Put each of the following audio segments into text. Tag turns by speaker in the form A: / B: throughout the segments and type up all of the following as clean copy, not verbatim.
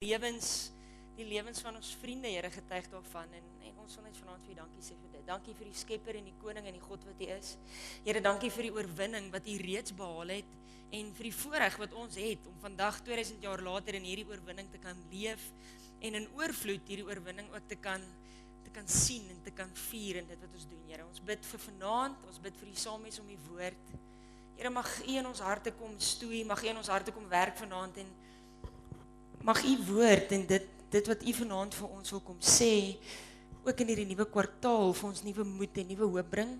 A: die lewens van ons vriende, Here, getuig daarvan, en ons wil net vanaand vir U dankie sê vir dit. Dankie vir die Skepper en die Koning en die God wat U is. Here, dankie vir die oorwinning wat U reeds behaal het, en vir die voorreg wat ons het, om vandag 2000 jaar later in hierdie oorwinning te kan leef, en in oorvloed hierdie oorwinning ook te kan sien en te kan vier in dit wat ons doen, Here. Ons bid vir vanaand, ons bid vir die saamwees om die woord. Here, mag U in ons harte kom stoei, mag U in ons harte kom werk vanaand, en mag U woord en dit wat U vanaand vir ons wil kom sê, ook in hierdie nuwe kwartaal vir ons nuwe moed en nuwe hoop bring.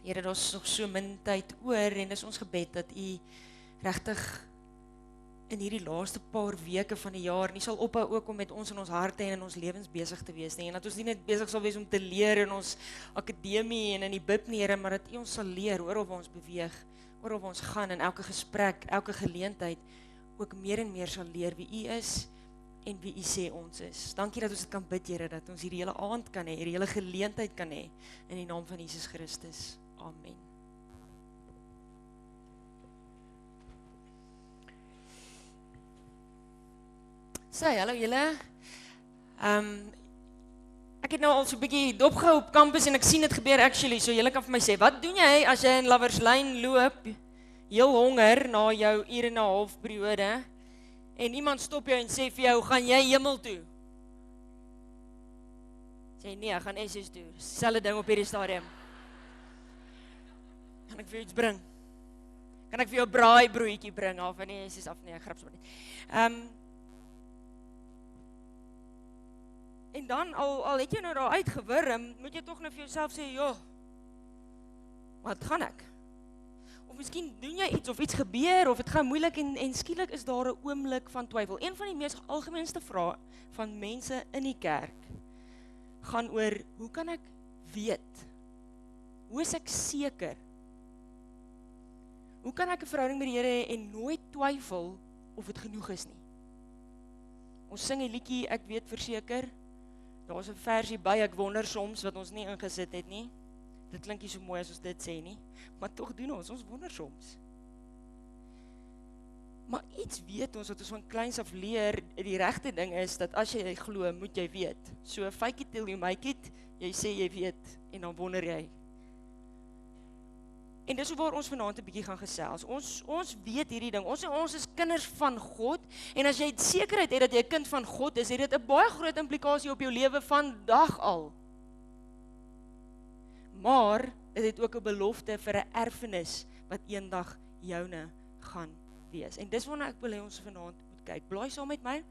A: Here, daar is nog so min tyd oor, en dis ons gebed dat U regtig in hierdie laaste paar weke van die jaar nie sal ophou ook om met ons in ons harte en in ons lewens besig te wees nie, en dat ons nie net besig sal wees om te leer in ons akademie en in die bib nie, Here, maar dat U ons sal leer oor of ons beweeg, oor of ons gaan in elke gesprek, elke geleentheid, ook meer en meer sal leer wie U is en wie U sê ons is. Dankie dat ons dit kan bid, Here, dat ons hierdie hele aand kan hê, hierdie hele geleentheid kan hê, in die naam van Jesus Christus. Amen. So, hallo julle. Ek het nou al so 'n bietjie dopgehou op campus en ek sien dit gebeur actually, so julle kan vir my sê, wat doen jy as jy in Laverslyn loop, heel honger na jou uur en 'n half periode, en iemand stop jou en sê vir jou, gaan jy hemel toe? Sê nee, ek gaan SS toe. Selfde ding op hierdie stadium. Kan ek vir jou iets bring? Kan ek vir jou 'n braaibroodjie bring af van die SS af? Nee, ek grap sommer net. En dan, al het jy nou daar uitgewurm, moet jy tog nou vir jouself sê, joh, wat gaan ek? Of miskien doen jy iets, of iets gebeur, of het gaan moeilik, en skielik is daar 'n oomblik van twyfel. Een van die mees algemeenste vrae van mense in die kerk, gaan oor, hoe kan ek weet? Hoe is ek seker? Hoe kan ek 'n verhouding met die Here hê en nooit twyfel of dit genoeg is nie? Ons sing die liedjie, ek weet verseker, daar is 'n versie by, ek wonder soms, wat ons nie ingesit het nie. Dit klink nie so mooi as ons dit sê nie, maar tog doen ons wonder soms. Maar iets weet ons, wat ons van kleins af leer, die regte ding is, dat as jy glo, moet jy weet. So, fake it till you make it, jy sê jy weet, en dan wonder jy. En dis waar ons vanaand 'n bietjie gaan gesels. Ons weet hierdie ding, ons is kinders van God, en as jy sekerheid het dat jy 'n kind van God is, het dit 'n baie groot implikasie op jou lewe vandag al. Maar, dit het ook 'n belofte vir 'n erfenis, wat eendag joune gaan wees. En dis waarna ek wil hê ons vanaand moet kyk. Blaai saam met my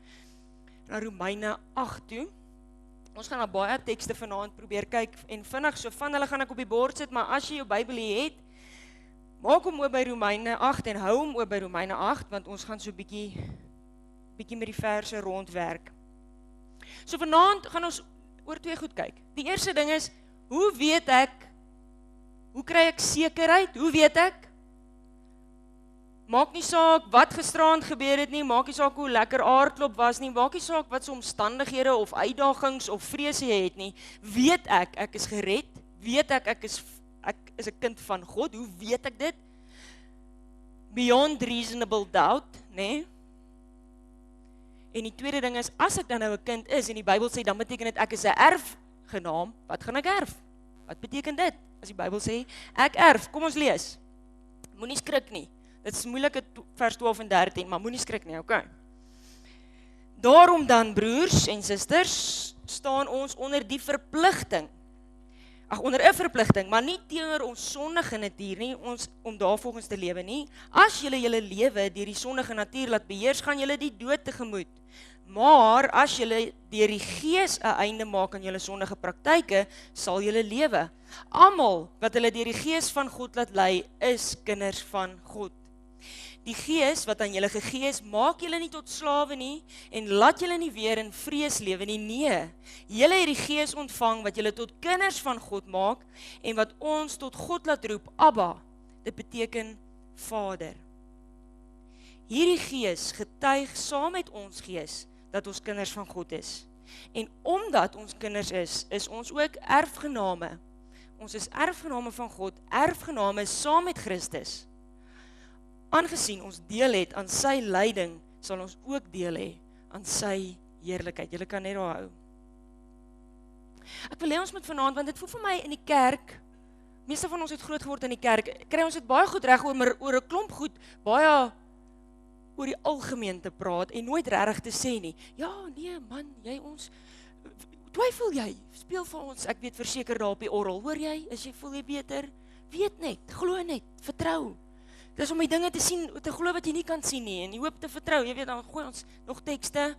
A: na Romeine 8 toe. Ons gaan na baie tekste vanaand probeer kyk, en vinnig, so van hulle gaan ek op die bord sit, maar as jy jou Bybel het, maak hom oop by Romeine 8 en hou hom oop by Romeine 8, want ons gaan so bietjie met die verse rondwerk. So vanaand gaan ons oor twee goed kyk. Die eerste ding is, hoe weet ek, hoe kry ek sekerheid, hoe weet ek? Maak nie saak wat gisteraand gebeur het nie, maak nie saak hoe lekker aardklop was nie, maak nie saak wat so omstandighede of uitdagings of vrese jy het nie, weet ek is gered, weet ek is 'n kind van God, hoe weet ek dit? Beyond reasonable doubt, nee? En die tweede ding is, as ek dan nou 'n kind is, en die Bybel sê, dan beteken dit ek is 'n erfgenaam, wat gaan ek erf? Wat beteken dit? As die Bybel sê, ek erf, kom ons lees. Moenie skrik nie, dit is moeilike vers 12 en 13, maar moenie skrik nie, okay? Daarom dan, broers en susters, staan ons onder die verpligting, onder 'n verpligting, maar nie teenoor ons sondige natuur nie, om daarvolgens te lewe nie. As julle julle lewe deur die sondige natuur laat beheers, gaan julle die dood tegemoet. Maar as julle deur die Gees 'n einde maak aan julle sondige praktyke, sal julle lewe. Almal wat hulle deur die Gees van God laat lei, is kinders van God. Die Gees wat aan julle gegee is, maak julle nie tot slawe nie, en laat julle nie weer in vrees lewe nie. Nee, julle het die Gees ontvang wat julle tot kinders van God maak, en wat ons tot God laat roep, Abba, dit beteken Vader. Hierdie Gees getuig saam met ons gees, dat ons kinders van God is. En omdat ons kinders is ons ook erfgename. Ons is erfgename van God, erfgename saam met Christus. Aangesien ons deel het aan sy lyding, sal ons ook deel hê aan sy heerlikheid. Julle kan net daar hou. Ek wil hê ons moet vanaand, want dit voel vir my in die kerk, meeste van ons het groot geword in die kerk, kry ons dit baie goed reg oor 'n klomp goed, baie oor die algemeen te praat en nooit regtig te sê nie. Ja, nee man, twyfel jy? Speel vir ons, ek weet verseker daar op die orgel. Hoor jy, voel jy beter? Weet net, glo net, vertrou. Dit is om die dinge te sien, te glo wat jy nie kan sien nie en die hoop te vertrou. Jy weet, dan gooi ons nog tekste,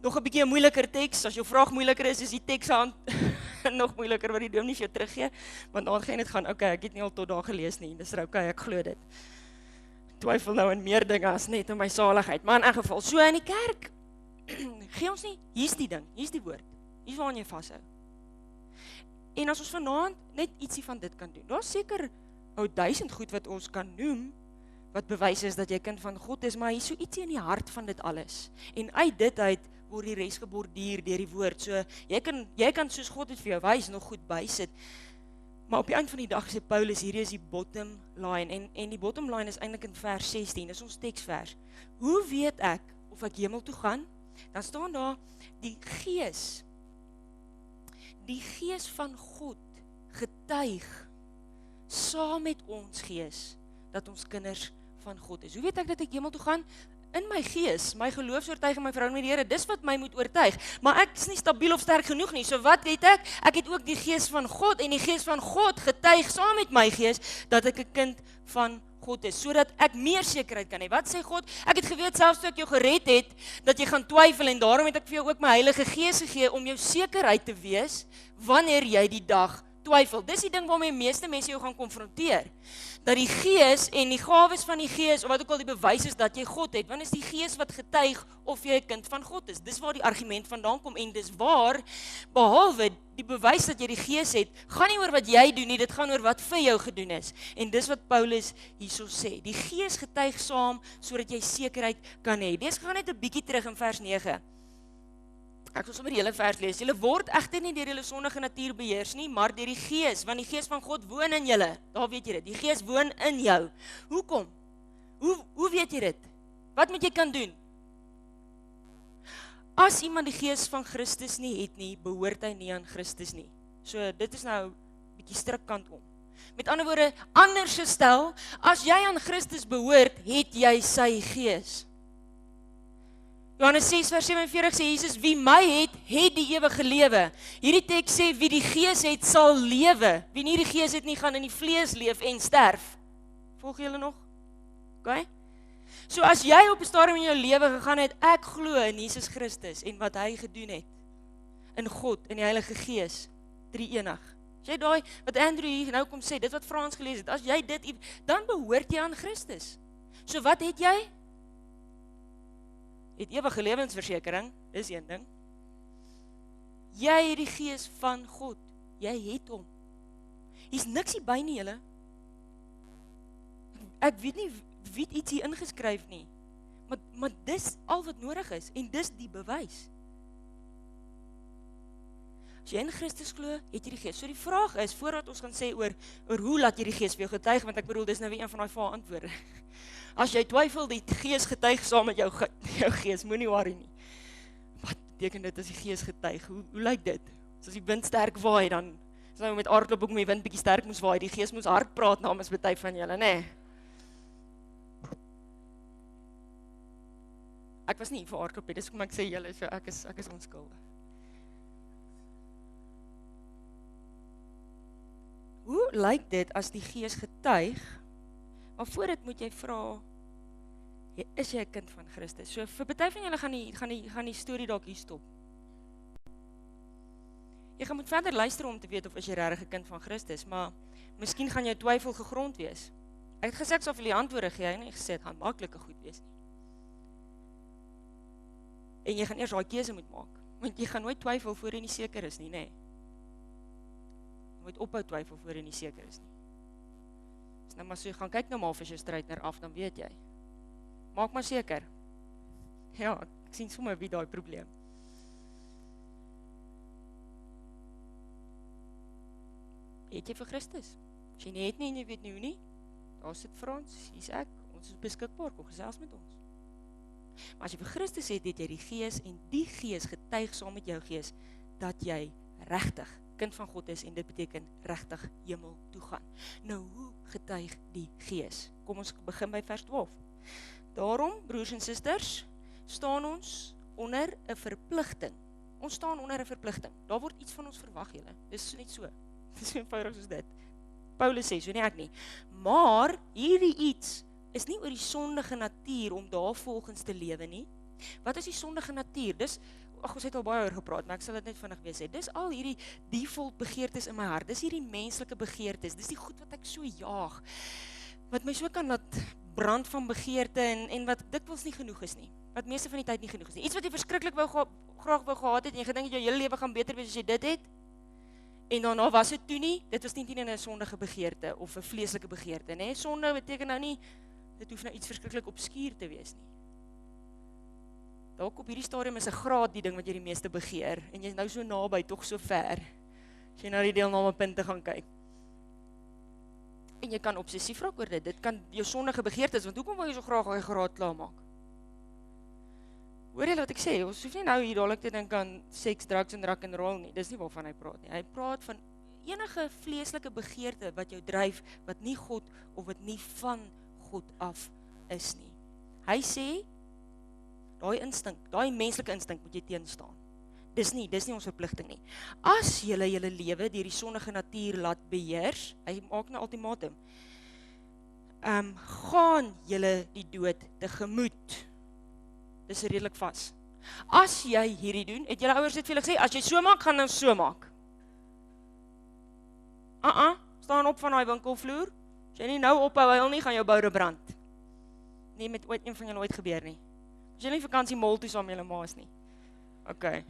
A: nog 'n bietjie 'n moeiliker teks. As jou vraag moeiliker is die teks aan nog moeiliker wat die dominee vir jou teruggee, want dan gaan jy net gaan, okay, ek het nie al tot daar gelees nie. Dis okay, ek glo dit. Twyfel nou in meer dinge as net in my saligheid. Maar in 'n geval, so in die kerk gee ons nie, hier's die ding, hier's die woord. Hier's waaraan jy vashou. En as ons vanaand net ietsie van dit kan doen. Daar's seker 1000 goed wat ons kan noem wat bewys is dat jy kind van God is, maar hier's so ietsie in die hart van dit alles. En uit dit uit word die res geborduur deur die woord. So jy kan soos God het vir jou wys nog goed bysit. Maar op die eind van die dag sê Paulus, hierdie is die bottom line, en die bottom line is eintlik in vers 16, dis ons teksvers. Hoe weet ek of ek hemel toe gaan? Dan staan daar, die Gees van God getuig saam met ons gees dat ons kinders van God is. Hoe weet ek dat ek hemel toe gaan? In my gees, my geloofsoortuiging, my verhouding met die Here, dis wat my moet oortuig. Maar ek is nie stabiel of sterk genoeg nie. So wat het ek? Ek het ook die Gees van God, en die Gees van God getuig saam met my gees dat ek 'n kind van God is, sodat ek meer sekerheid kan hê. Wat sê God? Ek het geweet selfs toe ek jou gered het, dat jy gaan twyfel, en daarom het ek vir jou ook my Heilige Gees gegee om jou sekerheid te wees wanneer jy die dag twyfel. Dis die ding waarmee meeste mense jou gaan konfronteer. Dat die Gees en die gawes van die Gees, of wat ook al die bewys is dat jy God het, want is die Gees wat getuig of jy 'n kind van God is. Dis waar die argument vandaan kom, en dis waar, behalwe die bewys dat jy die Gees het, gaan nie oor wat jy doen nie, dit gaan oor wat vir jou gedoen is. En dis wat Paulus hierso sê. Die Gees getuig saam, sodat jy sekerheid kan hê. Lees gaan net 'n bietjie terug in vers 9. Ek wil sommer die hele vers lees. Julle word egter nie deur julle sondige natuur beheers nie, maar deur die Gees, want die Gees van God woon in julle. Daar weet jy dit. Die Gees woon in jou. Hoekom? Hoe weet jy dit? Wat moet jy kan doen? As iemand die Gees van Christus nie het nie, behoort hy nie aan Christus nie. So dit is nou 'n bietjie strikkant om. Met ander woorde, anders gestel, as jy aan Christus behoort, het jy sy Gees. Johannes 6 vers 47 sê Jesus, wie my het, het die ewige lewe. Hierdie teks sê, wie die Gees het, sal lewe. Wie nie die Gees het nie, gaan in die vlees leef en sterf. Volg julle nog? Okay? So as jy op 'n stadium in jou lewe gegaan het, ek glo in Jesus Christus en wat hy gedoen het, in God, in die Heilige Gees, drie-enig. As jy daai, wat Andrew hier nou kom sê, dit wat Frans gelees het, as jy dit, dan behoort jy aan Christus. So wat het jy? Het ewige lewensversekering, dis een ding. Jy het die Gees van God, jy het hom. Hier's niks hier by nie, julle. Ek weet nie wie het iets hier ingeskryf nie, maar dis al wat nodig is, en dis die bewys. As jy in Christus glo, het jy die Gees. So die vraag is, voordat ons gaan sê oor hoe laat jy die Gees vir jou getuig, want ek bedoel, dis nou weer een van die vaar antwoorde. As jy twyfel, die Gees getuig saam met jou Gees, moenie worry nie. Wat beteken dit as die Gees getuig? Hoe lyk dit? As die wind sterk waai, dan is nou met aardklop ook om die wind bietjie sterk moes waai, die Gees moes hard praat namens party van julle, nê? Ek was nie vir aardklop, dis hoekom ek sê julle, so ek is onskuldig. Hoe lyk dit as die Gees getuig? Maar voor dit moet jy vra, is jy 'n kind van Christus? So vir party van julle gaan die storie dalk hier stop. Jy gaan moet verder luister om te weet of is jy regtig 'n kind van Christus, maar miskien gaan jou twyfel gegrond wees. Ek het gesê ek sal vir die antwoorde gee, en ek gesê dit gaan maklike goed wees nie. En jy gaan eers daai keuse moet maak, want jy gaan nooit twyfel voor jy nie seker is nie, nê? Jy moet ophou twyfel voor jy nie seker is nie. As nou maar so, gaan kyk nou maar of as jou strydner af, dan weet jy. Maak maar seker. Ja, ek sien sommer wie daai probleem. Het jy vir Christus? As jy nie het nie en jy weet nie hoe nie, daar sit Frans, hier's ek, ons is beskikbaar, kom gesels met ons. Maar as jy vir Christus het jy die Gees en die Gees getuig saam met jou gees dat jy regtig kind van God is en dit beteken regtig hemel toe gaan. Nou hoe getuig die Gees? Kom ons begin by vers 12. Daarom, broers en susters, staan ons onder 'n verpligting. Ons staan onder 'n verpligting. Daar word iets van ons verwag, julle. Dis net so. Dis so eenvoudig soos dit. Paulus sê, so nie ek nie. Maar hierdie iets is nie oor die sondige natuur om daarvolgens te lewe nie. Wat is die sondige natuur? Dis, ons het al baie oor gepraat, maar ek sal dit net vinnig weer sê. Dis al hierdie default begeertes in my hart. Dis hierdie menslike begeertes. Dis die goed wat ek so jaag. Wat my so kan laat brand van begeerte en wat dikwels nie genoeg is nie. Wat meeste van die tyd nie genoeg is nie. Iets wat jy verskriklik graag wou gehad het en jy gedink dat jou hele lewe gaan beter wees as jy dit het. En daarna was dit toe nie. Dit was nie 'n sondige begeerte of 'n vleeslike begeerte, nê? Sonde beteken nou nie dit hoef nou iets verskriklik obskuur te wees nie. Dalk op hierdie stadium is 'n graad die ding wat jy die meeste begeer en jy's nou so naby, tog so ver. As jy na die deelnamepunte gaan kyk. En jy kan obsessief raak oor dit. Dit kan jou sondige begeertes, want hoekom wil jy so graag daai graad klaarmaak? Hoor jy wat ek sê? Ons hoef nie nou hier dadelik te dink aan seks, drugs en rock and roll nie. Dis nie waarvan hy praat nie. Hy praat van enige vleeslike begeerte wat jou dryf, wat nie God of wat nie van God af is nie. Hy sê, daai instink, daai menslike instink moet jy teenstaan. Dis nie ons verpligting nie. As julle lewe deur die sondige natuur laat beheers, hy maak 'n ultimatum. Gaan julle die dood tegemoet. Dis redelik vas. As jy hierdie doen, het julle ouers dit vir julle gesê, as jy so maak, gaan dan so maak. Staan op van daai winkelvloer. As jy nie nou ophou huil nie, gaan jou boure brand. Nee, met ooit een van julle ooit gebeur nie. As jy nie vakansie mall toe saam met julle maas nie. OK.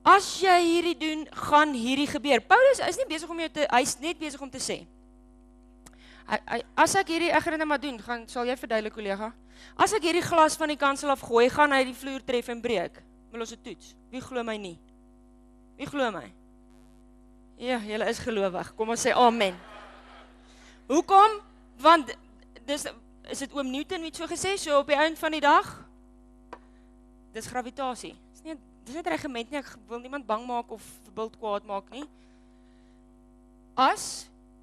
A: As jy hierdie doen, gaan hierdie gebeur. Paulus is nie besig om jou te, hy is net besig om te sê. As ek hierdie, ek gaan dit nou maar doen, sal jy verduidelik, kollega? As ek hierdie glas van die kansel afgooi, gaan hy die vloer tref en breek. Wil ons dit toets? Wie glo my nie? Wie glo my? Ja, julle is gelowig. Kom ons sê amen. Hoekom? Want is dit oom Newton wie het so gesê, so op die eind van die dag? Dis gravitasie. Dis nie 'n regiment nie, ek wil niemand bang maak of verbild kwaad maak nie.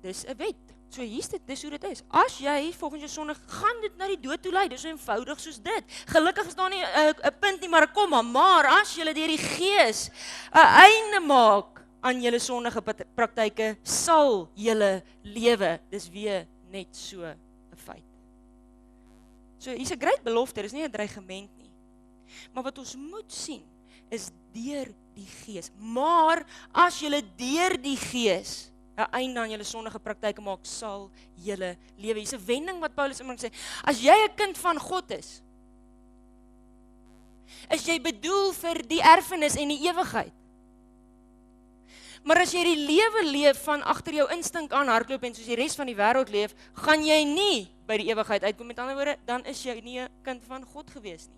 A: Dis 'n wet. So hier's dit, dis hoe dit is. As jy volgens jou sonde, gaan dit na die dood toe lei. Dis so eenvoudig soos dit. Gelukkig is daar nie 'n punt nie, maar 'n komma. Maar as jy deur die Gees 'n einde maak aan julle sondige praktyke, sal julle lewe. Dis weer net so 'n feit. So hier's 'n groot belofte, dis nie 'n dreigement nie. Maar wat ons moet sien is deur die Gees. Maar as julle deur die Gees 'n einde aan julle sondige praktyke maak, sal julle lewe. Hier's 'n wending wat Paulus immer sê. As jy 'n kind van God is jy bedoel vir die erfenis en die ewigheid. Maar as jy die lewe leef van agter jou instink aan hardloop en soos die res van die wêreld leef, gaan jy nie by die ewigheid uitkom. Met ander woorde, dan is jy nie 'n kind van God gewees nie.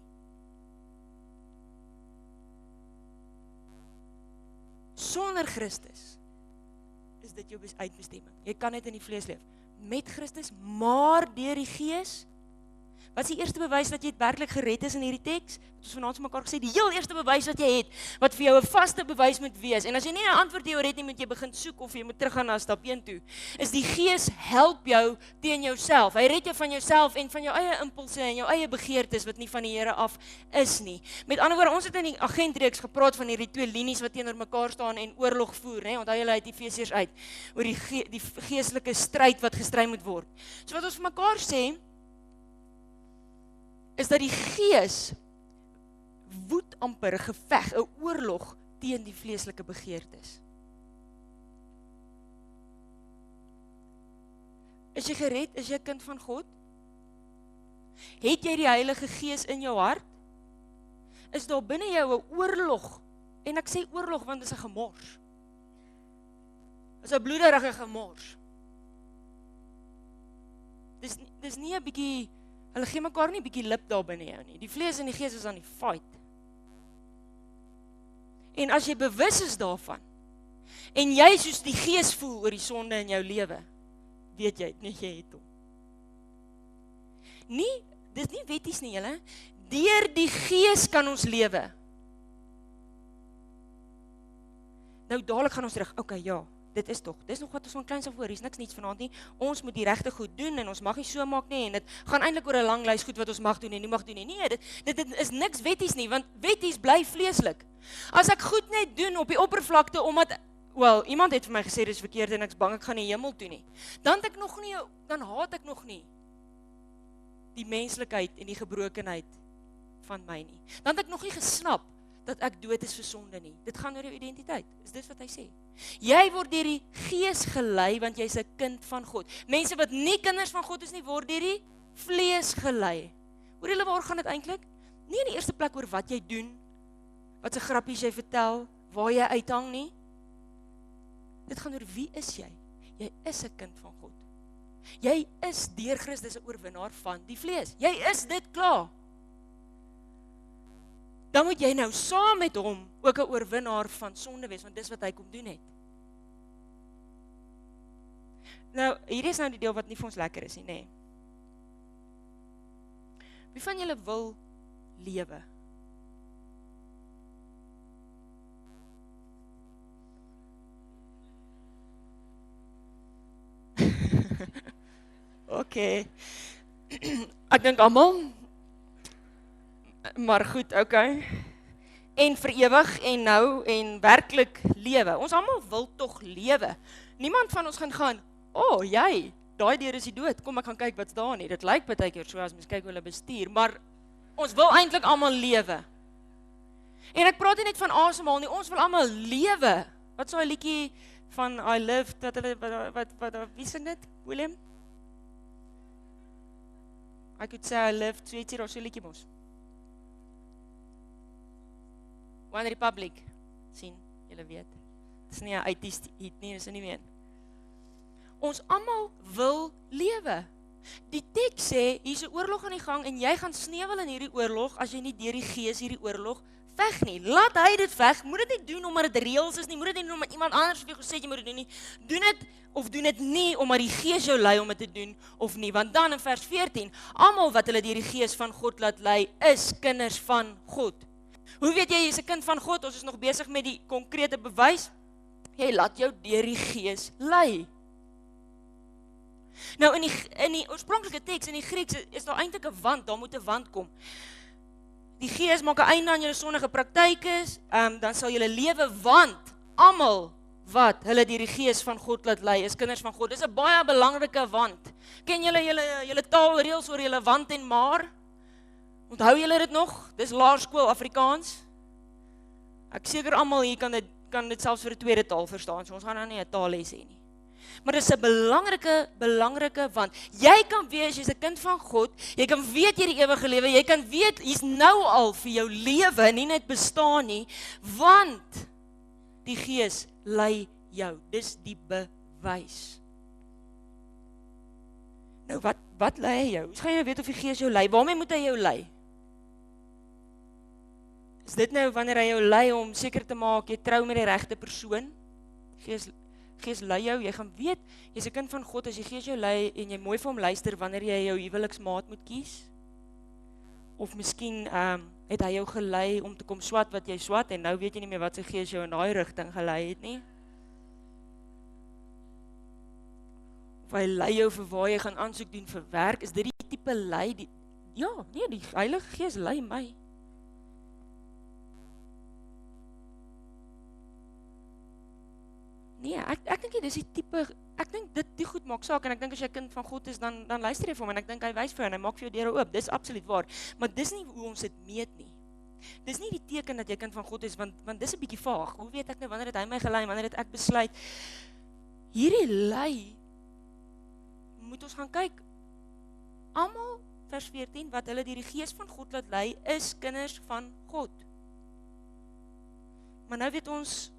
A: Sonder Christus is dit jou uitbestemming. Jy kan net in die vlees leef. Met Christus, maar deur die Gees. Wat is die eerste bewys dat jy werklik gered is in hierdie teks? Het ons vanaand vir mekaar gesê, die heel eerste bewys wat jy het, wat vir jou 'n vaste bewys moet wees. En as jy nie 'n antwoord hieroor het nie, moet jy begin soek of jy moet teruggaan na stap 1 toe. Is die Gees help jou teen jouself. Hy red jou van jouself en van jou eie impulse en jou eie begeertes wat nie van die Here af is nie. Met ander woorde, ons het in die agentreeks gepraat van hierdie twee linies wat teenoor mekaar staan en oorlog voer, né? Onthou julle uit Efesiërs uit oor die geestelike stryd wat gestry moet word. So wat ons vir mekaar sê, is dat die Gees woed amper 'n geveg, 'n oorlog teen die vleeslike begeertes. Is jy gered? Is jy 'n kind van God? Het jy die Heilige Gees in jou hart? Is daar binne jou 'n oorlog? En ek sê oorlog want dit is 'n gemors. Dit is 'n bloederige gemors. Dis nie 'n bietjie, hulle gee mekaar nie 'n bietjie lip daar binne jou nie. Die vlees en die Gees is aan die fight. En as jy bewus is daarvan, en jy soos die Gees voel oor die sonde in jou lewe, weet jy het nie, jy het hom. Nie, dis nie wetties nie, julle. Deur die Gees kan ons lewe. Nou dadelik gaan ons terug, okay, ja, dit is nog wat ons van kleins af hoor, hier is niks niets vanaand nie, ons moet die regte goed doen, en ons mag nie so maak nie, en dit gaan eintlik oor 'n lang lys goed wat ons mag doen en nie mag doen nie. Nee, dit is niks wetties nie, want wetties bly vleeslik. As ek goed net doen op die oppervlakte, omdat, iemand het vir my gesê, dis verkeerd en ek's bang ek gaan nie hemel toe nie, dan haat ek nog nie die menslikheid en die gebrokenheid van my nie. Dan het ek nog nie gesnap dat ek dood is vir sonde nie. Dit gaan oor jou identiteit. Is dit wat hy sê? Jy word deur die Gees gelei, want jy's 'n kind van God. Mense wat nie kinders van God is nie, word deur die vlees gelei. Hoor julle waar gaan dit eintlik? Nie in die eerste plek oor wat jy doen, wat se grappies jy vertel, waar jy uithang nie. Dit gaan oor wie is jy? Jy is 'n kind van God. Jy is deur Christus 'n oorwinnaar van die vlees. Jy is dit klaar. Dan moet jy nou saam met hom ook 'n oorwinnaar van sonde wees, want dis wat hy kom doen het. Nou, hier is nou die deel wat nie vir ons lekker is nie, nê. Wie van julle wil lewe? Okay. Ek dink almal, maar goed, okay. En vir ewig en nou en werklik lewe. Ons almal wil tog lewe. Niemand van ons gaan, jy, daai deur is die dood. Kom ek gaan kyk wat's daar nie. Dit lyk baie keer so as mens kyk hoe hulle bestuur, maar ons wil eintlik almal lewe. En ek praat nie net van asemhaal nie, ons wil almal lewe. Wat so 'n liedjie van I Live, wat wie sing dit? William? I could say I live, weet jy, daar so 'n liedjie mos. One Republic, sien, julle weet. Dis nie 'n 80s hit nie, dis nie meer. Ons almal wil lewe. Die teks sê, hier's 'n oorlog aan die gang en jy gaan sneuwel in hierdie oorlog as jy nie deur die Gees hierdie oorlog veg nie. Laat hy dit veg. Moet dit nie doen omdat dit reëls is nie. Moet dit nie doen omdat iemand anders vir jou gesê jy moet dit doen nie. Doen dit of doen dit nie omdat die Gees jou lei om dit te doen of nie. Want dan in vers 14, almal wat hulle deur die Gees van God laat lei, is kinders van God. Hoe weet jy is 'n kind van God? Ons is nog besig met die konkrete bewys. Jy laat jou deur die Gees lei. Nou in die oorspronklike teks in die Grieks is daar eintlik 'n wand, daar moet 'n wand kom. Die Gees maak 'n einde aan julle sondige praktyke, dan sal julle lewe, want almal wat hulle deur die Gees van God laat lei is kinders van God. Dis 'n baie belangrike wand. Ken julle taalreëls oor julle want en maar? Onthou julle dit nog? Dis laerskool Afrikaans. Ek seker almal hier kan dit selfs vir 'n tweede taal verstaan. So ons gaan nou nie 'n taalles hê nie. Maar dit is 'n belangrike want jy kan wees jy's 'n kind van God, jy kan weet jy die ewige lewe, jy kan weet hier's nou al vir jou lewe, nie net bestaan nie, want die Gees lei jou. Dis die bewys. Nou wat lei hy jou? Hoe gaan jy weet of die Gees jou lei? Waarmee moet hy jou lei? Is dit nou wanneer hy jou lei om seker te maak jy trou met die regte persoon? Gees lei jou, jy gaan weet, jy's 'n kind van God as die Gees jou lei en jy mooi vir hom luister wanneer jy jou huweliksmaat moet kies. Of miskien het hy jou gelei om te kom swat wat jy swat en nou weet jy nie meer wat sy Gees jou in daai rigting gelei het nie. Of hy lei jou vir waar jy gaan aansoek doen vir werk, is dit die tipe lei? Die Heilige Gees lei my. Nee, ek dink dis die tipe, ek dink dit die goed maak saak en ek dink as jy 'n kind van God is dan luister jy vir hom en ek dink hy wys vir jou en hy maak vir jou deure oop. Dis absoluut waar. Maar dis nie hoe ons dit meet nie. Dis nie die teken dat jy kind van God is want dis 'n bietjie vaag. Hoe weet ek nou wanneer het hy my gelei, wanneer het ek besluit? Hierdie lei moet ons gaan kyk. Almal vers 14 wat hulle deur die Gees van God laat lei is kinders van God. Maar nou weet ons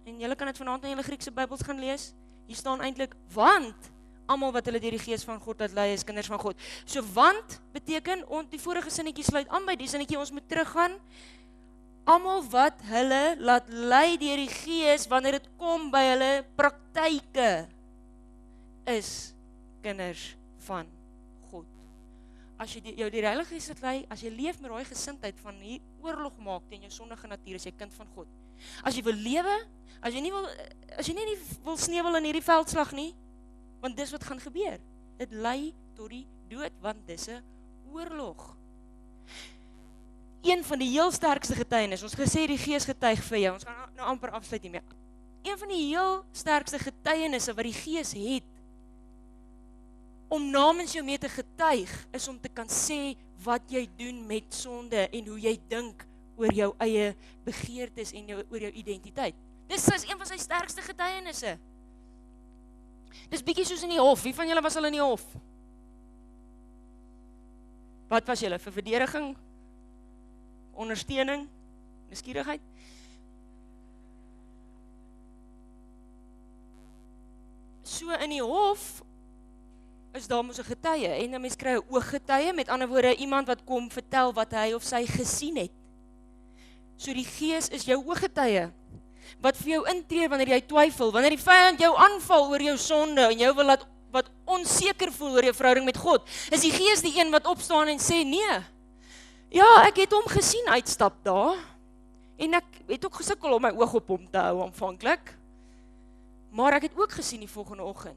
A: en julle kan dit vanaand in julle Griekse Bybels gaan lees. Hier staan eintlik want almal wat hulle deur die Gees van God laat lei is kinders van God. So want beteken die vorige sinnetjie sluit aan by die sinnetjie ons moet teruggaan. Almal wat hulle laat lei deur die Gees wanneer dit kom by hulle praktyke is kinders van God. as jy jou die Heilige Gees het lei, as jy leef met daai gesindheid van hier oorlog maak teen jou sondige natuur, as jy kind van God. As jy wil lewe, as jy nie wil sneeuwel in hierdie veldslag nie, want dis wat gaan gebeur. Dit lei tot die dood, want dis 'n oorlog. Een van die heel sterkste getuienis, ons gesê die Gees getuig vir jou, ons gaan nou amper afsluit hiermee. Een van die heel sterkste getuienisse wat die Gees het, om namens jou mee te getuig, is om te kan sê wat jy doen met sonde en hoe jy dink oor jou eie begeertes en oor jou identiteit. Dis een van sy sterkste getuienisse. Dis bietjie soos in die hof. Wie van julle was al in die hof? Wat was julle? Vir verdediging? Ondersteuning? Nuuskierigheid? So in die hof is daar mos 'n getuie en 'n mens kry 'n ooggetuie, met ander woorde iemand wat kom vertel wat hy of sy gesien het. So die Gees is jou ooggetuie wat vir jou intree wanneer jy twyfel, wanneer die vyand jou aanval oor jou sonde en jou wil laat wat onseker voel oor jou verhouding met God. Is die Gees die een wat opstaan en sê nee. Ja, ek het hom gesien uitstap daar en ek het ook gesukkel om my oog op hom te hou aanvanklik. Maar ek het ook gesien die volgende oggend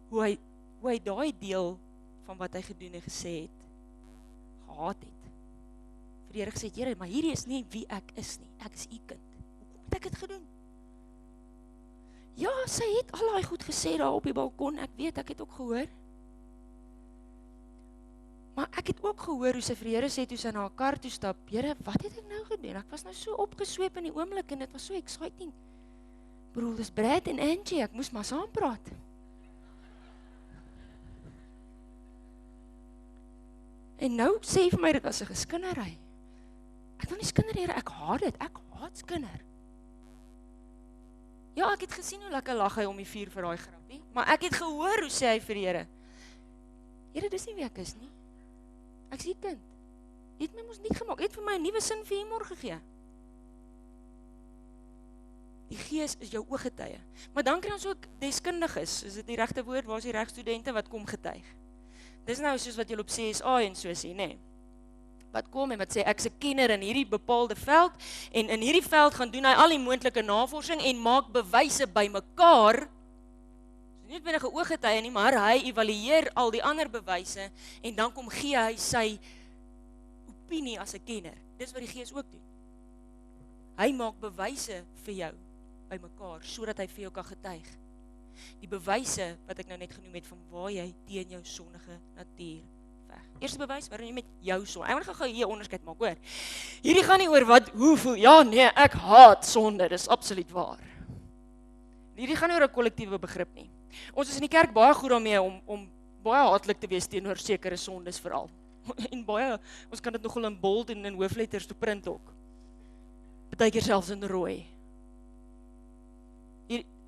A: hoe hy daai deel van wat hy gedoen en gesê het gehaat het. Vir die Here gesê, Here, maar hierdie is nie wie ek is nie. Ek is u kind. Hoekom het ek dit gedoen? Ja, sy het al daai goed gesê daar op die balkon. Ek weet, ek het ook gehoor. Maar ek het ook gehoor hoe sy vir die Here sê toe sy na haar kar toe stap, Here, wat het ek nou gedoen? Ek was nou so opgesweep in die oomblik en dit was so exciting. Broer, dis Brad en Angie, ek moes maar saam praat. En nou sê vir my, dit was 'n geskinnery. Ek wil nie skinder, Here, ek haat dit, ek haat skinder. Ja, ek het gesien hoe lekker lag hy om die vuur vir daai grappie, maar ek het gehoor hoe sê hy vir die Here, Here, dis nie wie ek is nie. Ek is die kind. Jy het my mos nie gemaak, jy het vir my 'n nuwe sin vir humor gegee. Die Gees is jou ooggetuie. Maar dan kry ons ook deskundiges, is dit die regte woord, waar is die regstudente wat kom getuig? Dis nou soos wat julle op CSA en so sê, nê? Wat kom en wat sê, ek is 'n kenner in hierdie bepaalde veld, en in hierdie veld gaan doen hy al die moontlike navorsing en maak bewyse bymekaar. Nie net 'n ooggetuie nie, maar hy evalueer al die ander bewyse en dan kom gee hy sy opinie as 'n kenner. Dis wat die Gees ook doen. Hy maak bewyse vir jou bymekaar sodat hy vir jou kan getuig. Die bewyse wat ek nou net genoem het van waar jy teen jou sondige natuur veg. Eerste bewys waarin jy met jou sonde. Ek wil gou hier 'n onderskeid maak, hoor. Hierdie gaan nie oor wat hoe voel. Ja, nee, ek haat sonde, dis absoluut waar. Hierdie gaan nie oor 'n kollektiewe begrip nie. Ons is in die kerk baie goed daarmee om baie haatlik te wees teenoor sekere sondes veral. En baie, ons kan dit nogal in bold en in hoofletters toe print ook. Partykeer selfs in rooi.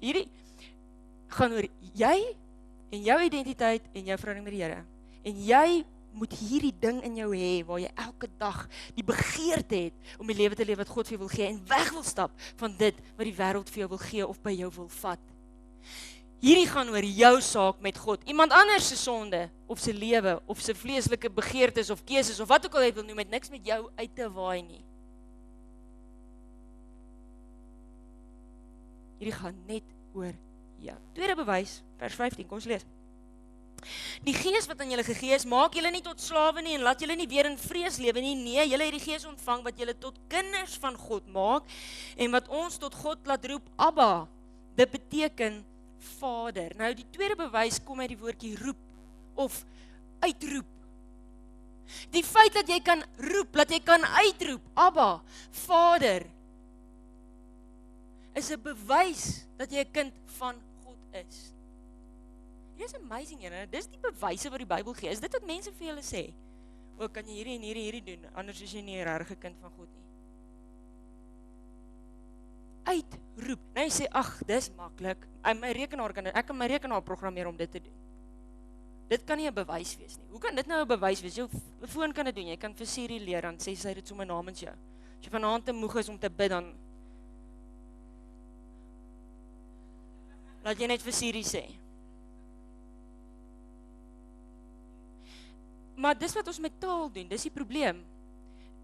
A: Hierdie gaan oor jy en jou identiteit en jou verhouding met die Here. En jy moet hierdie ding in jou hê waar jy elke dag die begeerte het om die lewe te leef wat God vir jou wil gee en weg wil stap van dit wat die wêreld vir jou wil gee of by jou wil vat. Hierdie gaan oor jou saak met God. Iemand anders se sonde of sy lewe of sy vleeslike begeertes of keuses of wat ook al jy wil noem, het niks met jou uit te waai nie. Hierdie gaan net oor jou. Tweede bewys, vers 15, kom ons lees. Die Gees wat aan julle gegee is, maak julle nie tot slawe nie en laat julle nie weer in vrees lewe nie. Nee, julle het die Gees ontvang wat julle tot kinders van God maak en wat ons tot God laat roep, Abba. Dit beteken Vader. Nou die tweede bewys kom uit die woordjie roep of uitroep. Die feit dat jy kan roep, dat jy kan uitroep, Abba, Vader, is 'n bewys dat jy 'n kind van God is. Dit is amazing, julle. Dis die bewyse wat die Bybel gee. Is dit wat mense vir julle sê? O, kan jy hierdie en hierdie doen, anders is jy nie 'n regte kind van God nie. Uitroep. Nou jy sê, ag, dis maklik. Ek kan my rekenaar programmeer om dit te doen. Dit kan nie 'n bewys wees nie. Hoe kan dit nou 'n bewys wees? Jou foon kan dit doen. Jy kan vir Siri leer, dan sê sy dit sommer namens jou. As jy vanaand te moeg is om te bid, dan laat jy net vir Siri sê. Maar dis wat ons met taal doen, dis die probleem.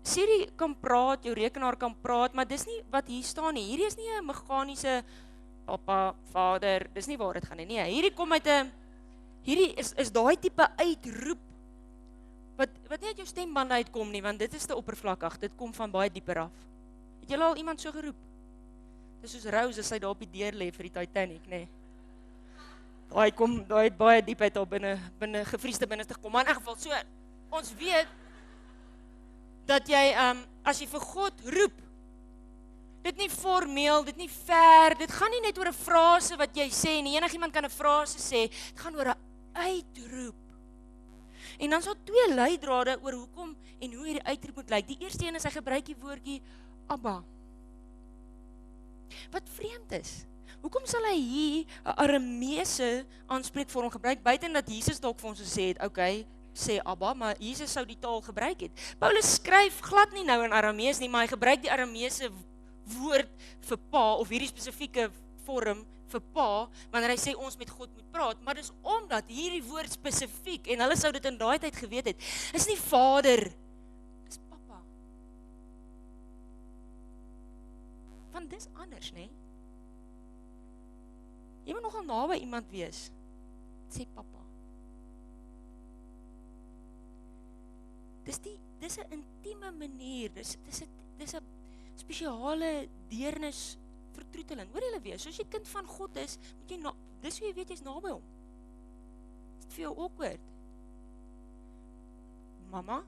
A: Siri kan praat, jou rekenaar kan praat, maar dis nie wat hier staan nie. Hierdie is nie 'n meganiese papa, vader, dis nie waar dit gaan nie. Nee, hierdie kom uit 'n hierdie is daai tipe uitroep wat nie uit jou stembande uitkom nie, want dit is te oppervlakkig. Dit kom van baie dieper af. Het julle al iemand so geroep? Dis soos Rose as sy daar op die deur lê vir die Titanic, nê. Nee. Daai het baie diep uit al binne gevriesde binneste gekom. Maar in elk geval, so ons weet dat jy as jy vir God roep, dit nie formeel, dit nie ver, dit gaan nie net oor 'n frase wat jy sê nie. Enigiemand kan 'n frase sê, dit gaan oor 'n uitroep. En dan is daar twee leidrade oor hoekom en hoe hierdie uitroep moet lyk. Die eerste een is hy gebruik die woordjie Abba. Wat vreemd is. Hoekom sal hy hier 'n Arameese aanspreekvorm gebruik, buiten dat Jesus dalk vir ons gesê het, okay, sê Abba, maar Jesus sou die taal gebruik het. Paulus skryf glad nie nou in Aramees nie, maar hy gebruik die Arameese woord vir pa, of hierdie spesifieke vorm vir pa, wanneer hy sê ons met God moet praat, maar dis omdat hierdie woord spesifiek, en hulle sou dit in daai tyd geweet het, is nie vader, is papa. Want dis anders, né? Jy moet nogal naby iemand wees, sê papa. Dis 'n intieme manier, dis 'n spesiale deernis vertroeteling. Hoor julle weer, soos jy kind van God is, moet jy dis hoe jy weet jy's naby hom. Is dit vir jou awkward? Mamma,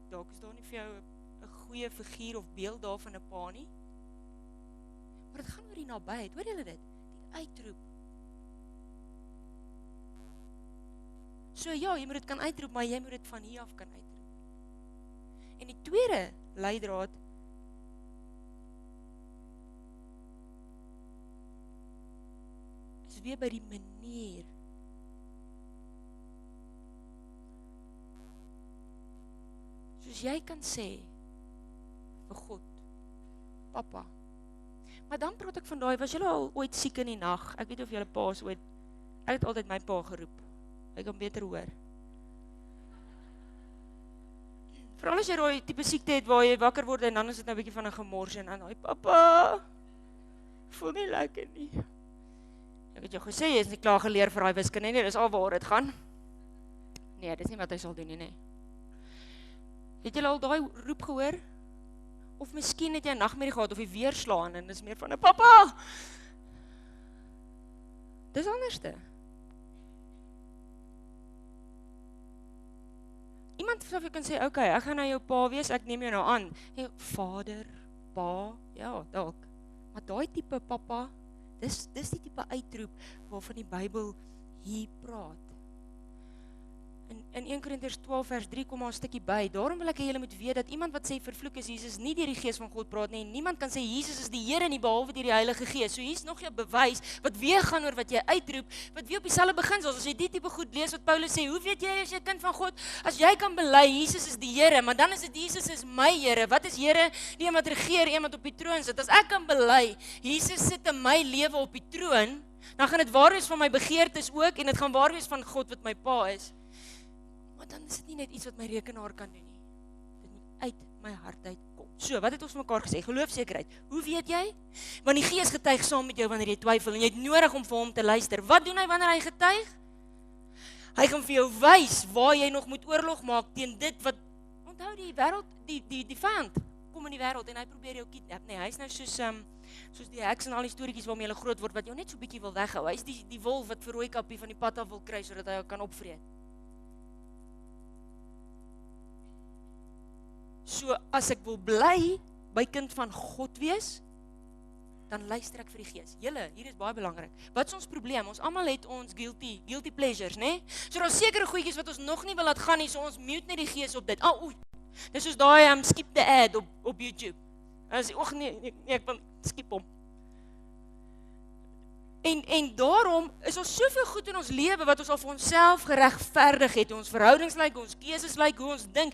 A: dalk is daar nie vir jou 'n goeie figuur of beeld daar van 'n pa nie. Maar dit gaan oor die nabyheid, hoor julle dit? Die uitroep. So ja, jy moet dit kan uitroep, maar jy moet dit van hier af kan uitroep. En die tweede leidraad is weer by die manier. Soos jy kan sê vir God, papa. Maar dan praat ek van daai, was julle al ooit siek in die nag? Ek weet of julle pa's ooit, ek het altyd my pa geroep. Hy kan beter hoor. Veral as jy daai tipe siekte het waar jy wakker word en dan is dit nou 'n bietjie van 'n gemors en dan daai papa, voel nie lekker nie. Ek het jou gesê jy is nie klaar geleer vir daai wiskunde nie, dis al waar dit gaan. Nee, dis nie wat hy sal doen nie, nee. Het julle al daai roep gehoor? Of miskien het jy 'n nagmerrie gehad of jy weer slaan en dis meer van 'n papa. Dis anderste. Iemand sal vir jou kan sê, okay, ek gaan nou jou pa wees, ek neem jou nou aan. Hey, vader, pa, ja, dalk. Maar daai tipe papa, dis die tipe uitroep waarvan die Bybel hier praat. In 1 Korintiërs 12 vers 3 kom maar 'n stukkie by. Daarom wil ek hê julle moet weet dat iemand wat sê vervloek is Jesus nie deur die Gees van God praat nie. Niemand kan sê Jesus is die Here nie behalwe deur die Heilige Gees. So hier's nog 'n bewys wat weer gaan oor wat jy uitroep, wat weer op dieselfde beginsels. As jy die tipe goed lees wat Paulus sê, hoe weet jy as jy 'n kind van God? As jy kan bely Jesus is die Here, maar dan is dit Jesus is my Here. Wat is Here? Die een wat regeer, een wat op die troon sit. As ek kan bely Jesus sit in my lewe op die troon, dan gaan dit waar wees van my begeertes ook en dit gaan waar wees van God wat my pa is. Maar dan is dit nie net iets wat my rekenaar kan doen nie. Dit moet uit my hart uitkom. So, wat het ons mekaar gesê? Geloofsekerheid. Hoe weet jy? Want die Gees getuig saam met jou wanneer jy twyfel en jy het nodig om vir hom te luister. Wat doen hy wanneer hy getuig? Hy gaan vir jou wys waar jy nog moet oorlog maak teen dit wat, onthou die wêreld, die vyand kom in die wêreld en hy probeer jou kidnap. Nee, hy's nou soos die heks en al die storieetjies waarmee hulle groot word wat jou net so bietjie wil weghou. Hy's die wolf wat vir Rooikappie van die pad af wil kry sodat hy jou kan opvreet. So, as ek wil bly by kind van God wees, dan luister ek vir die Gees. Julle, hier is baie belangrik. Wat is ons probleem? Ons almal het ons guilty pleasures, né? So daar is sekere goedjies wat ons nog nie wil laat gaan nie, so ons mute net die Gees op dit. Dis soos daai skip the ad op YouTube. As nee, ek wil skip hom. En daarom is ons soveel goed in ons lewe wat ons al vir onsself geregverdig het. Ons verhoudings lyk, ons keuses lyk, hoe ons dink.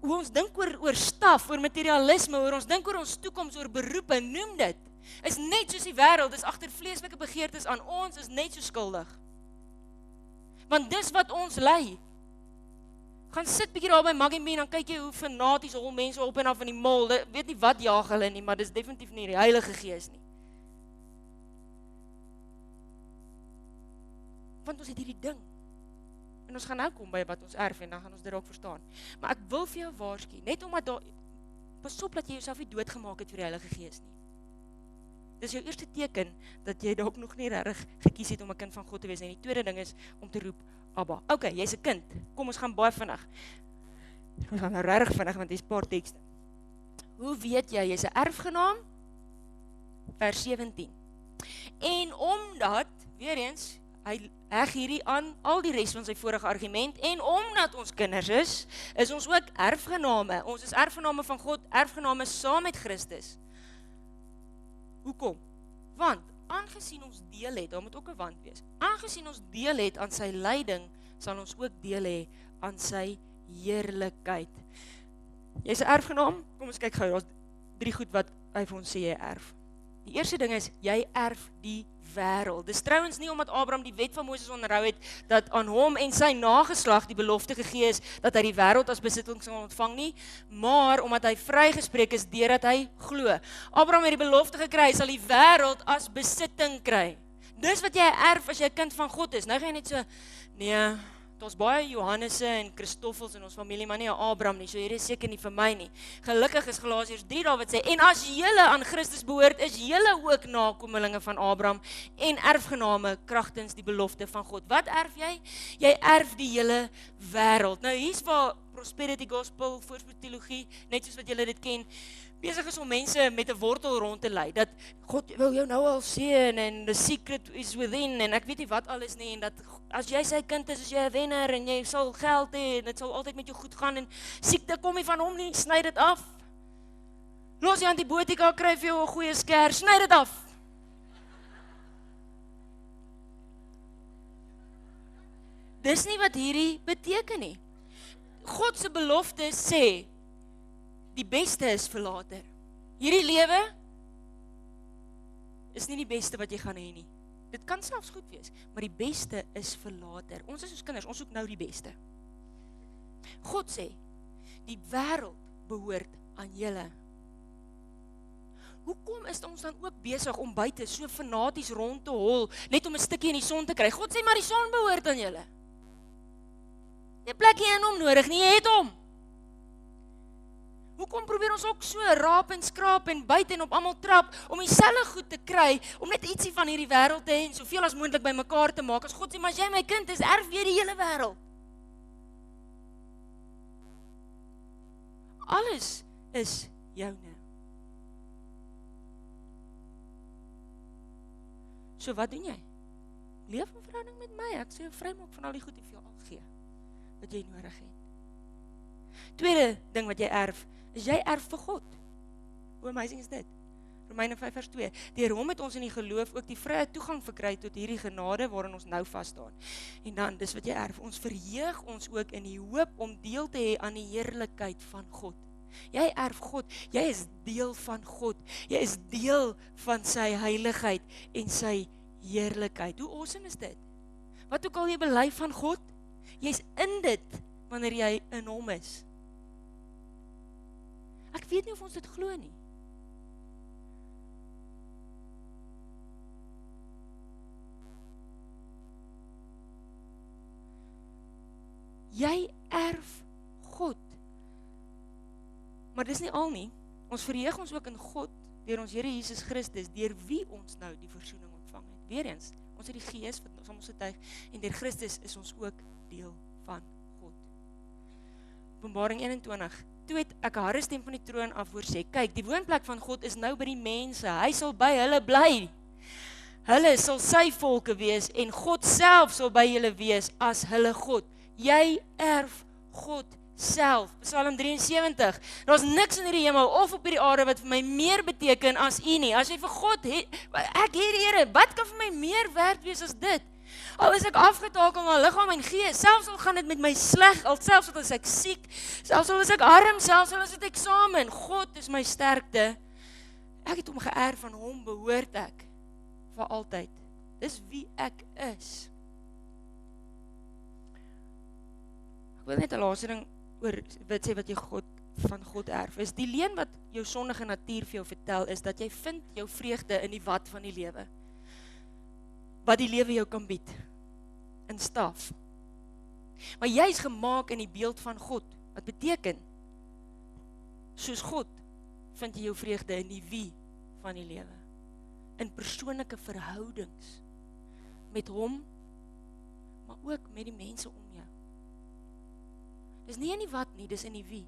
A: Hoe ons dink oor staf, oor materialisme, oor ons dink oor ons toekoms, oor beroepe, noem dit, is net soos die wêreld, is agter vleeslike begeertes aan ons, is net so skuldig. Want dis wat ons lei. Gaan sit bietjie daar by Maggie Mee, dan kyk jy hoe fanaties hol mense op en af in die mall. Weet nie wat jaag hulle nie, maar dis definitief nie die Heilige Gees nie. Want ons het hierdie ding. En ons gaan nou kom by wat ons erf en dan gaan ons dit ook verstaan. Maar ek wil vir jou waarsku, net omdat daar, pas op dat jy jouself nie doodgemaak het vir die Heilige Gees nie. Dis jou eerste teken dat jy dalk nog nie regtig gekies het om 'n kind van God te wees. En die tweede ding is om te roep Abba. Okay, jy's 'n kind. Kom ons gaan baie vinnig. Ons gaan nou regtig vinnig want hier's 'n paar tekste. Hoe weet jy jy's 'n erfgenaam? Vers 17. En omdat, weer eens, hy heg hierdie aan al die res van sy vorige argument, en omdat ons kinders is ons ook erfgename. Ons is erfgename van God, erfgename saam met Christus. Hoekom? Want, aangesien ons deel het, daar moet ook 'n want wees, aangesien ons deel het aan sy lyding, sal ons ook deel hê aan sy heerlikheid. Jy's 'n erfgenaam? Kom ons kyk gou, daar's 3 goed wat hy vir ons sê jy erf. Die eerste ding is, jy erf die wêreld. Dis trouwens nie omdat Abraham die wet van Moses onderhou het, dat aan hom en sy nageslag die belofte gegee is, dat hy die wêreld as besitting sal ontvang nie, maar omdat hy vrygespreek is, deurdat hy glo. Abraham het die belofte gekry, hy sal die wêreld as besitting kry. Dis wat jy erf as jy 'n kind van God is. Nou gaan jy net so, nee, daar's baie Johannese en Christoffels in ons familie, maar nie 'n Abraham nie, so hierdie is seker nie vir my nie. Gelukkig is Galasiërs 3 daar wat sê, en as julle aan Christus behoort, is julle ook nakomelinge van Abraham en erfgename kragtens die belofte van God. Wat erf jy? Jy erf die hele wêreld. Nou hier's waar prosperity gospel, voorspoedteologie, net soos wat julle dit ken, besig is om mense met 'n wortel rond te lei, dat God wil jou nou al seën en the secret is within en ek weet nie wat alles nie, en dat as jy sy kind is jy 'n wenner en jy sal geld hê en dit sal altyd met jou goed gaan en siekte kom nie van hom nie, sny dit af. Los die antibiotika, kry vir jou 'n goeie sker, sny dit af. Dis nie wat hierdie beteken nie. God se belofte sê die beste is vir later. Hierdie lewe is nie die beste wat jy gaan hê nie. Dit kan selfs goed wees, maar die beste is vir later. Ons is ons kinders, ons soek nou die beste. God sê, die wêreld behoort aan julle. Hoekom is ons dan ook besig om buite so fanaties rond te hol, net om 'n stukkie in die son te kry? God sê, maar die son behoort aan julle. Jy plek nie in hom nodig nie, jy het hom. Hoekom probeer ons ook so raap en skraap en buite en op almal trap, om dieselfde goed te kry, om net ietsie van hierdie wêreld te hê en soveel as moontlik bymekaar te maak? As God sê, maar as jy my kind is, erf jy die hele wêreld. Alles is joune. So wat doen jy? Leef in verhouding met my, ek sê jou vrymaak van al die goed wat jy al gee, wat jy nodig het. Tweede ding wat jy erf, is jy erf vir God. Hoe amazing is dit? Romeine 5 vers 2. Deur hom het ons in die geloof ook die vrye toegang verkry tot hierdie genade waarin ons nou vas staan. En dan, dis wat jy erf, ons verheug ons ook in die hoop om deel te hê aan die heerlikheid van God. Jy erf God, jy is deel van God, jy is deel van sy heiligheid en sy heerlikheid. Hoe awesome is dit? Wat ook al jy bely van God, jy's in dit wanneer jy in hom is. Ek weet nie of ons dit glo nie. Jy erf God. Maar dis nie al nie. Ons verheug ons ook in God deur ons Here Jesus Christus, deur wie ons nou die versoening ontvang het. Weereens, ons het die Gees wat ons aan ons getuig en deur Christus is ons ook deel van God. Openbaring 21. Toe het ek 'n harde stem van die troon af hoor sê, kyk, die woonplek van God is nou by die mense. Hy sal by hulle bly. Hulle sal sy volke wees en God self sal by hulle wees as hulle God. Jy erf God self. Psalm 73. Daar's niks in hierdie hemel of op hierdie aarde wat vir my meer beteken as U nie. As jy vir God het, ek het die Here, wat kan vir my meer werd wees as dit? Al is ek afgetakel na liggaam en gees, selfs al gaan dit met my sleg, al selfs al is ek siek, selfs al is ek arm, selfs al is dit eksamen, God is my sterkte. Ek het hom geërf, van hom behoort ek vir altyd. Dis wie ek is. ek wil net 'n laaste ding oor wat sê wat jy van God erf, is die leuen wat jou sondige natuur vir jou vertel, is dat jy vind jou vreugde in die wat van die lewe. Wat die lewe jou kan bied. In staf. Maar jy is gemaak in die beeld van God. Wat beteken? Soos God, vind jy jou vreugde in die wie van die lewe. In persoonlike verhoudings. Met hom, maar ook met die mense om jou. Dis nie in die wat nie, dis in die wie.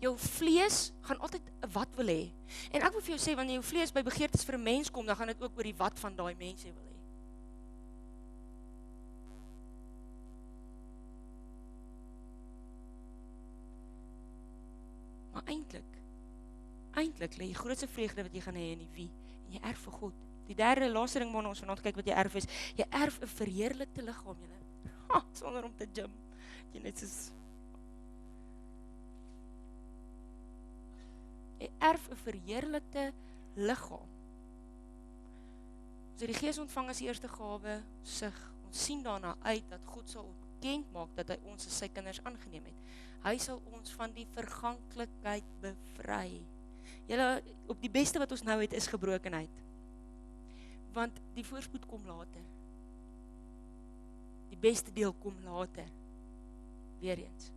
A: Jou vlees gaan altyd 'n wat wil hê. En ek wil vir jou sê, wanneer jou vlees by begeertes vir 'n mens kom, dan gaan dit ook oor die wat van daai mense wil hê. Maar eintlik lê die grootste vreugde wat jy gaan hê in die wie, en jy erf vir God. Die derde, laaste ding waarna ons vanaand kyk wat jy erf is, jy erf 'n verheerlikte liggaam, julle. Sonder om te gym. Jy net soos jy erf 'n verheerlikte liggaam. Ons het die Gees ontvang as die eerste gawe, ons sien daarna uit dat God sal bekend maak dat hy ons as sy kinders aangeneem het. Hy sal ons van die verganklikheid bevry. Julle, op die beste wat ons nou het is gebrokenheid. Want die voorspoed kom later. Die beste deel kom later. Weer eens.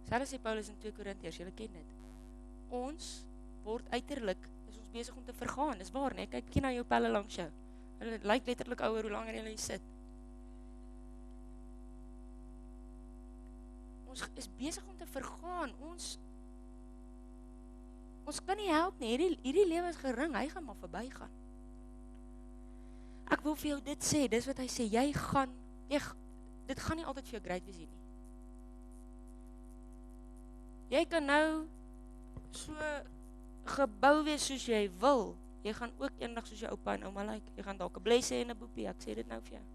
A: Selfs sê Paulus in 2 Korintiërs, julle ken dit. Ons word uiterlik, is ons besig om te vergaan, dis waar, nee? Kyk na jou pelle langs jou. Hulle lyk letterlik ouer hoe langer jy sit. Ons is besig om te vergaan, ons kan nie help nie, hierdie lewe is gering, hy gaan maar verby gaan. Ek wil vir jou dit sê, dis wat hy sê, dit gaan nie altyd vir jou great wees nie. Jy kan nou so gebou wees soos jy wil, jy gaan ook eendag soos jou oupa en ouma lyk, jy gaan dalk 'n bles hê en 'n boepie, ek sê dit nou vir jou.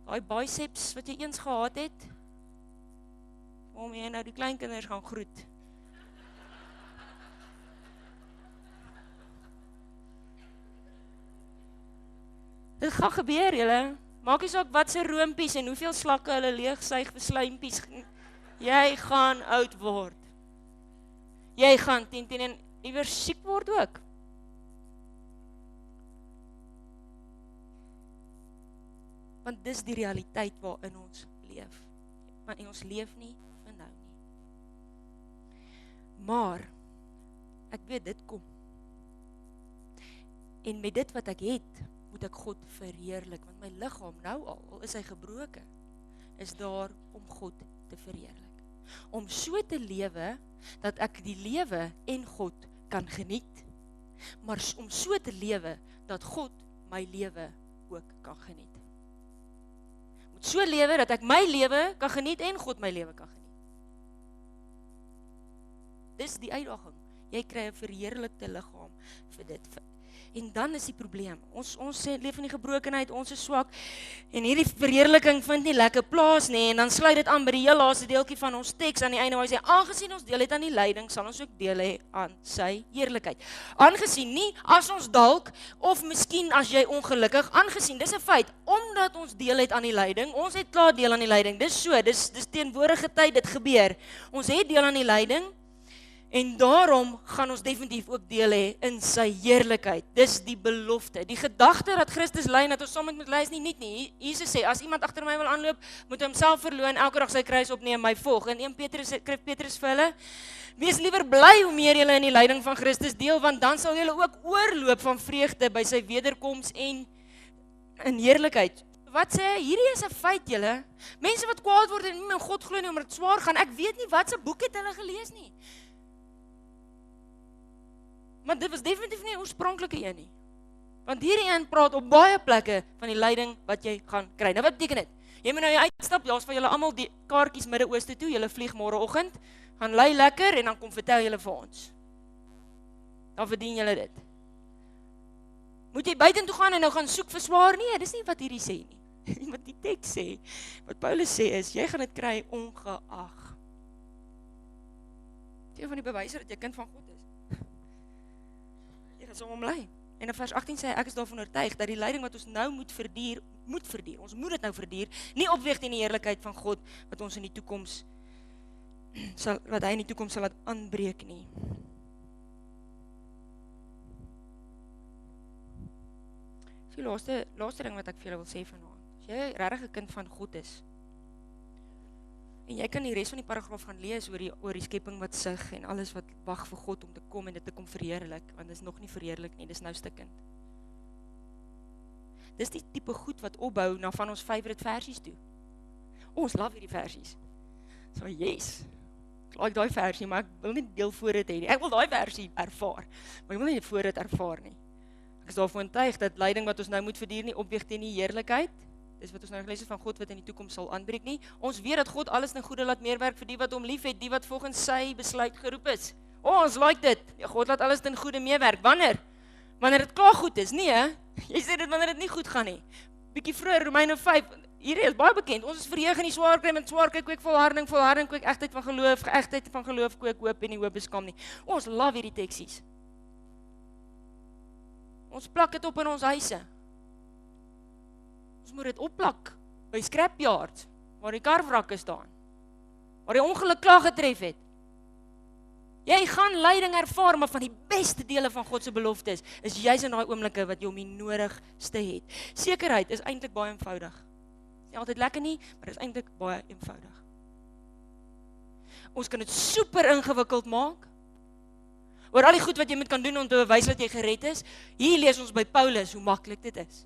A: Daai biceps wat jy eens gehad het, om jy nou die kleinkinders gaan groet. Dit gaan gebeur, julle. Maak nie saak wat se roompies en hoeveel slakke hulle leegsuig vir slijmpies. Jy gaan oud word. Jy gaan 10 en iewers siek word ook. Want dis die realiteit waarin ons leef. Maar ons leef nie van nou nie. Maar ek weet dit kom. En met dit wat ek het, moet ek God verheerlik, want my liggaam nou al is hy gebroken, is daar om God te verheerlik. Om so te lewe, dat ek die lewe en God kan geniet, maar om so te lewe, dat God my lewe ook kan geniet. Moet so lewe, dat ek my lewe kan geniet en God my lewe kan geniet. Dis die uitdaging. Jy kry 'n verheerlikte liggaam vir dit. En dan is die probleem, ons leef in die gebrokenheid, ons is swak, en hierdie verheerliking vind nie lekker plaas nie, en dan sluit dit aan by die heel laaste deeltjie van ons teks, aan die einde waar hy sê, aangesien ons deel het aan die lyding, sal ons ook deel hê aan sy heerlikheid. Aangesien nie, as ons dalk, of miskien as jy ongelukkig, aangesien, dis 'n feit, omdat ons deel het aan die lyding, ons het klaar deel aan die lyding, dis so, dis teenwoordige tyd, dit gebeur, ons het deel aan die lyding, en daarom gaan ons definitief ook deel hê in sy heerlikheid. Dis die belofte. Die gedagte dat Christus ly en dat ons saam met ly is nie nuut nie. Jesus sê, as iemand agter my wil aanloop, moet hy homself verloon, elke dag sy kruis opneem, my volg. En 1 Petrus skryf Petrus vir hulle, wees liewer bly hoe meer julle in die lyding van Christus deel, want dan sal julle ook oorloop van vreugde by sy wederkoms en in heerlikheid. Wat sê hy? Hierdie is 'n feit, julle. Mense wat kwaad word en nie meer God glo nie omdat dit swaar gaan, ek weet nie wat se boek het hulle gelees nie. Maar dit was definitief nie 'n oorspronklike een nie. Want hierdie een praat op baie plekke van die lyding wat jy gaan kry. Nou wat beteken dit? Jy moet nou jy uitstap, laas van julle almal die kaartjies Midde-Ooste toe, julle vlieg môreoggend, gaan ly lekker en dan kom vertel julle vir ons. Dan verdien julle dit. Moet jy buitentoe gaan en nou gaan soek vir swaar? Nee, dis nie wat hierdie sê nie. Wat die teks sê, wat Paulus sê is, jy gaan dit kry ongeag. Een van die bewyse dat jy kind van God is. Jy gaan saam hom ly. En in vers 18 sê hy, ek is daarvan oortuig dat die lyding wat ons nou moet verduur, ons moet dit nou verduur, nie opweeg teen die heerlikheid van God wat ons in die toekoms wat hy in die toekoms sal laat aanbreek nie. Die laaste ding wat ek vir julle wil sê vanaand. As jy regtig 'n kind van God is, en jy kan die res van die paragraaf gaan lees oor die skepping wat sug en alles wat wag vir God om te kom en dit te kom verheerlik, want dit is nog nie verheerlik nie, dis nou stikkend. Dis die tipe goed wat opbou na van ons favorite versies toe. Ons love hierdie versies. So yes, ek like daai versie, maar ek wil nie deel voor dit hê nie. Ek wil daai versie ervaar, maar ek wil nie voor dit ervaar nie. Ek is daarvan oortuig dat lyding wat ons nou moet verduur nie opweeg teen die heerlikheid. Dis wat ons nou gelees het van God wat in die toekoms sal aanbreek nie. Ons weet dat God alles in goeie laat meewerk vir die wat hom liefhet, die wat volgens sy besluit geroep is. Ons like dit. Ja, God laat alles in goeie meewerk. Wanneer? Wanneer dit klaar goed is, nie hè? Jy sê dit wanneer dit nie goed gaan nie. Bietjie vroeër Romeine 5, hier is baie bekend. Ons is verheug in die swaar kry met swaar kry, kweek volharding kweek egtheid van geloof kweek hoop en nie hoop beskaam nie. Ons love hierdie teksies. Ons plak dit op in ons huise. Ons moet dit opplak by scrapyards, waar die karwrakke staan, waar die ongeluk klaar getref het. Jy gaan lyding ervaar, maar van die beste dele van God se beloftes is juis in daai oomblikke wat jy hom die nodigste het. Sekerheid is eintlik baie eenvoudig. Is nie altyd lekker nie, maar is eintlik baie eenvoudig. Ons kan dit super ingewikkeld maak, oor al die goed wat jy moet kan doen om te bewys dat jy gered is. Hier lees ons by Paulus hoe maklik dit is.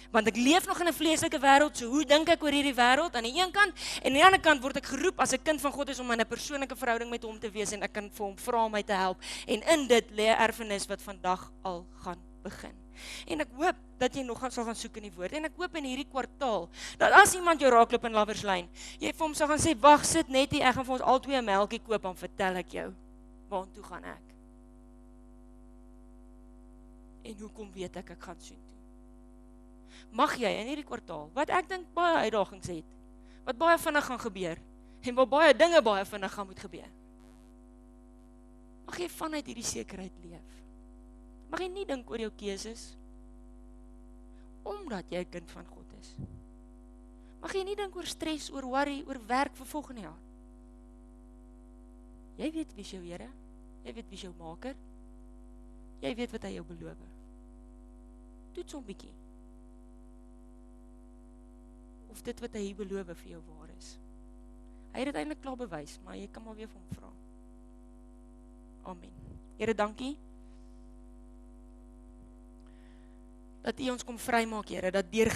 A: Want ek leef nog in 'n vleeslike wêreld, so hoe dink ek oor hierdie wêreld aan die een kant, en aan die ander kant word ek geroep as 'n kind van God is om in 'n persoonlike verhouding met hom te wees, en ek kan vir hom vra om my te help, en in dit lê 'n erfenis wat vandag al gaan begin. En ek hoop dat jy nog sal gaan soek in die woord, en ek hoop in hierdie kwartaal, dat as iemand jou raakloop in Laverslyn, jy vir hom sal gaan sê, wag, sit net hier, ek gaan vir ons al 2 melkie koop, dan vertel ek jou, waartoe gaan ek? En hoekom weet ek gaan soontoe? Mag jy in hierdie kwartaal, wat ek dink baie uitdagings het, wat baie vinnig gaan gebeur, en waar baie dinge baie vinnig gaan moet gebeur, mag jy vanuit hierdie sekerheid leef. Mag jy nie dink oor jou keuses, omdat jy 'n kind van God is. Mag jy nie dink oor stres, oor worry, oor werk vir volgende jaar. Jy weet wie is jou Here, jy weet wie is jou maker, jy weet wat hy jou beloof. Toets hom bietjie. Of dit wat hy beloof vir jou waar is. Hy het dit eintlik klaar bewys, maar jy kan maar weer vir hom vra. Amen. Here, dankie dat U ons kom vrymaak, Here, dat deur